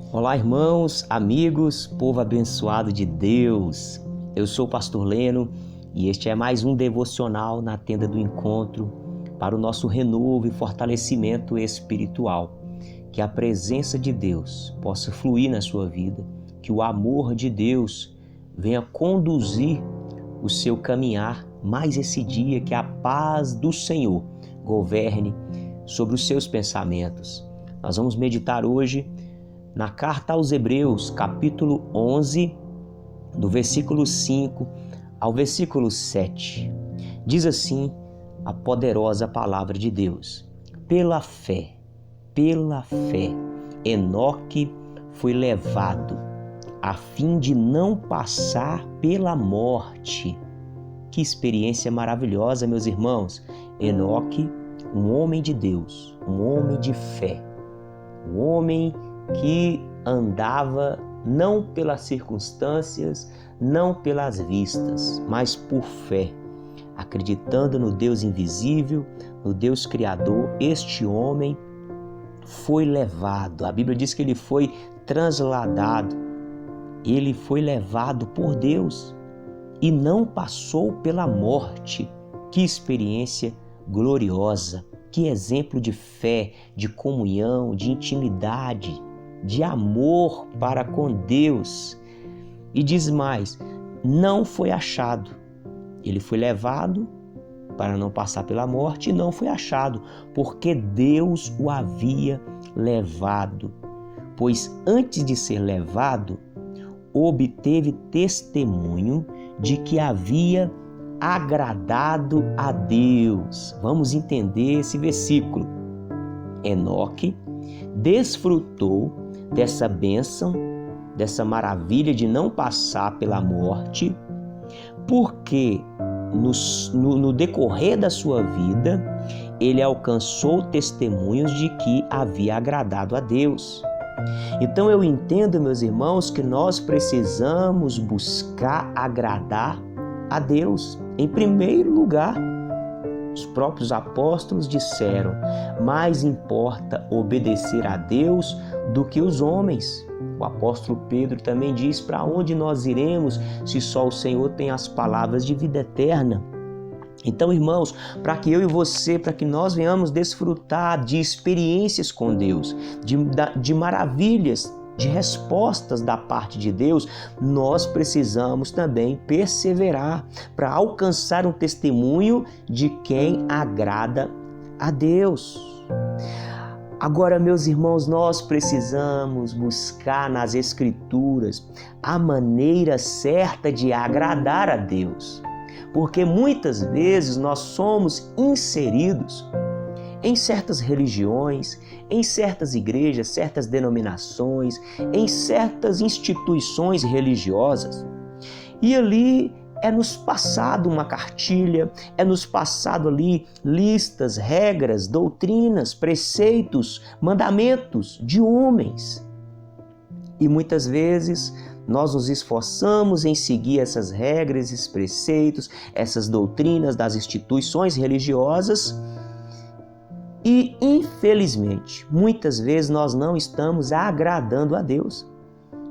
Olá, irmãos, amigos, povo abençoado de Deus. Eu sou o Pastor Leno e este é mais um devocional na tenda do encontro para o nosso renovo e fortalecimento espiritual. Que a presença de Deus possa fluir na sua vida, que o amor de Deus venha conduzir o seu caminhar mais esse dia, que a paz do Senhor governe sobre os seus pensamentos. Nós vamos meditar hoje na carta aos Hebreus, capítulo 11, do versículo 5 ao versículo 7. Diz assim a poderosa palavra de Deus: pela fé, Enoque foi levado, a fim de não passar pela morte. Que experiência maravilhosa, meus irmãos! Enoque, um homem de Deus, um homem de fé, um homem que andava não pelas circunstâncias, não pelas vistas, mas por fé, acreditando no Deus invisível, no Deus Criador. Este homem foi levado, a Bíblia diz que ele foi transladado, ele foi levado por Deus e não passou pela morte. Que experiência gloriosa, que exemplo de fé, de comunhão, de intimidade, de amor para com Deus. E diz mais, não foi achado. Ele foi levado para não passar pela morte e não foi achado, porque Deus o havia levado. Pois antes de ser levado, obteve testemunho de que havia agradado a Deus. Vamos entender esse versículo. Enoque desfrutou dessa bênção, dessa maravilha de não passar pela morte, porque no decorrer da sua vida, ele alcançou testemunhos de que havia agradado a Deus. Então eu entendo, meus irmãos, que nós precisamos buscar agradar a Deus. Em primeiro lugar, os próprios apóstolos disseram: mais importa obedecer a Deus do que os homens. O apóstolo Pedro também diz: para onde nós iremos se só o Senhor tem as palavras de vida eterna? Então, irmãos, para que eu e você, para que nós venhamos desfrutar de experiências com Deus, de maravilhas, de respostas da parte de Deus, nós precisamos também perseverar para alcançar um testemunho de quem agrada a Deus. Agora, meus irmãos, nós precisamos buscar nas Escrituras a maneira certa de agradar a Deus, porque muitas vezes nós somos inseridos em certas religiões, em certas igrejas, certas denominações, em certas instituições religiosas. E ali é nos passado uma cartilha, é nos passado ali listas, regras, doutrinas, preceitos, mandamentos de homens. E muitas vezes nós nos esforçamos em seguir essas regras, esses preceitos, essas doutrinas das instituições religiosas. E, infelizmente, muitas vezes nós não estamos agradando a Deus,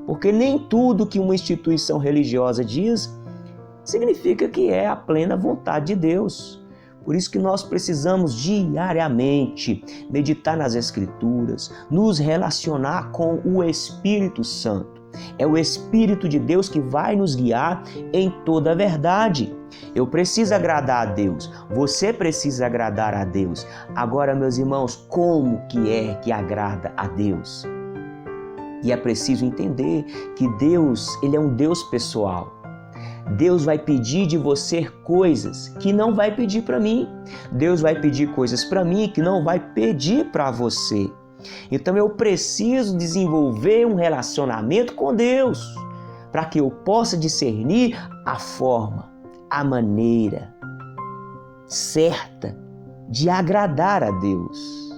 porque nem tudo que uma instituição religiosa diz significa que é a plena vontade de Deus. Por isso que nós precisamos diariamente meditar nas Escrituras, nos relacionar com o Espírito Santo. É o Espírito de Deus que vai nos guiar em toda a verdade. Eu preciso agradar a Deus, você precisa agradar a Deus. Agora, meus irmãos, como que é que agrada a Deus? E é preciso entender que Deus, Ele é um Deus pessoal. Deus vai pedir de você coisas que não vai pedir para mim. Deus vai pedir coisas para mim que não vai pedir para você. Então eu preciso desenvolver um relacionamento com Deus para que eu possa discernir a forma, a maneira certa de agradar a Deus.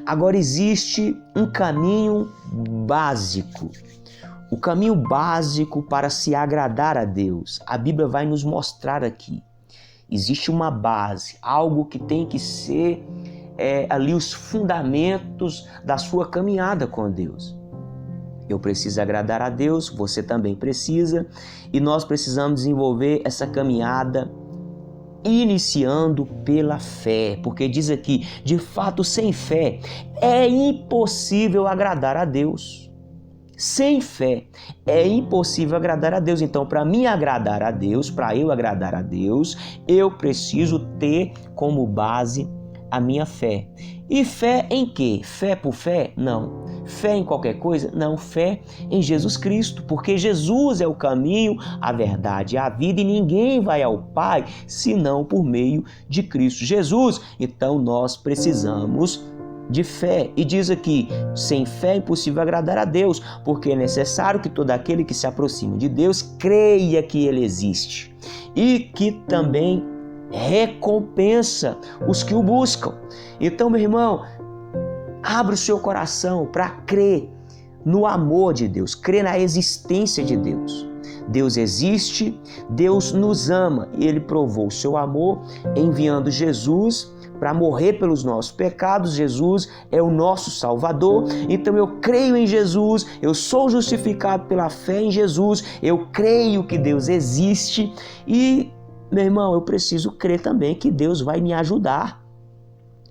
Agora existe um caminho básico. O caminho básico para se agradar a Deus. A Bíblia vai nos mostrar aqui. Existe uma base, algo que tem que ser ali os fundamentos da sua caminhada com Deus. Eu preciso agradar a Deus, você também precisa, e nós precisamos desenvolver essa caminhada iniciando pela fé, porque diz aqui, de fato, sem fé é impossível agradar a Deus. Sem fé é impossível agradar a Deus. Então, para mim agradar a Deus, para eu agradar a Deus, eu preciso ter como base a minha fé. E fé em quê? Fé por fé? Não. Fé em qualquer coisa? Não. Fé em Jesus Cristo, porque Jesus é o caminho, a verdade e a vida, e ninguém vai ao Pai senão por meio de Cristo Jesus. Então nós precisamos de fé. E diz aqui, sem fé é impossível agradar a Deus, porque é necessário que todo aquele que se aproxime de Deus creia que Ele existe e que também recompensa os que o buscam. Então, meu irmão, abre o seu coração para crer no amor de Deus, crer na existência de Deus. Deus existe, Deus nos ama e Ele provou o seu amor enviando Jesus para morrer pelos nossos pecados. Jesus é o nosso Salvador. Então eu creio em Jesus, eu sou justificado pela fé em Jesus, eu creio que Deus existe e, meu irmão, eu preciso crer também que Deus vai me ajudar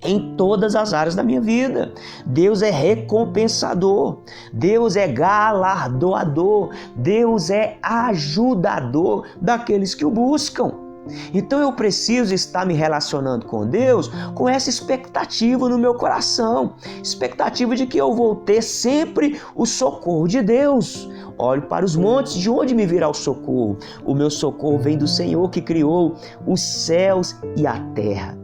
em todas as áreas da minha vida. Deus é recompensador, Deus é galardoador, Deus é ajudador daqueles que o buscam. Então eu preciso estar me relacionando com Deus com essa expectativa no meu coração, expectativa de que eu vou ter sempre o socorro de Deus. Olho para os montes, de onde me virá o socorro? O meu socorro vem do Senhor que criou os céus e a terra.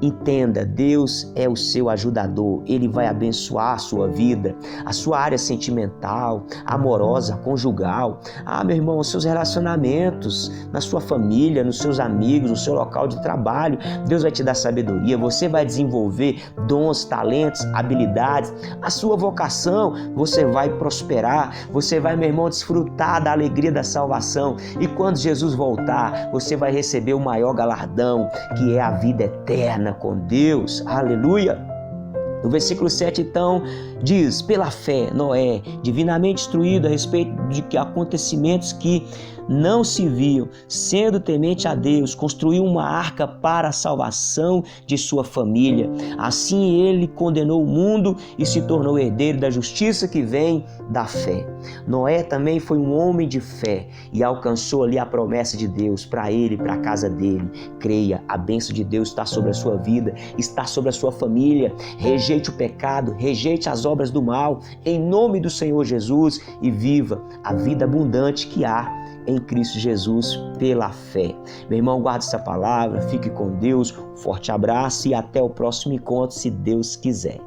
Entenda, Deus é o seu ajudador, Ele vai abençoar a sua vida, a sua área sentimental, amorosa, conjugal, meu irmão, os seus relacionamentos, na sua família, nos seus amigos, no seu local de trabalho. Deus vai te dar sabedoria, você vai desenvolver dons, talentos, habilidades, a sua vocação, você vai prosperar, você vai, meu irmão, desfrutar da alegria da salvação, e quando Jesus voltar, você vai receber o maior galardão, que é a vida eterna com Deus. Aleluia! No versículo 7, então, diz, pela fé, Noé, divinamente instruído a respeito de acontecimentos que não se viam, sendo temente a Deus, construiu uma arca para a salvação de sua família. Assim ele condenou o mundo e se tornou herdeiro da justiça que vem da fé. Noé também foi um homem de fé e alcançou ali a promessa de Deus para ele e para a casa dele. Creia, a bênção de Deus está sobre a sua vida, está sobre a sua família. Rejeite o pecado, rejeite as obras do mal, em nome do Senhor Jesus, e viva a vida abundante que há em Cristo Jesus pela fé. Meu irmão, guarde essa palavra, fique com Deus, um forte abraço e até o próximo encontro, se Deus quiser.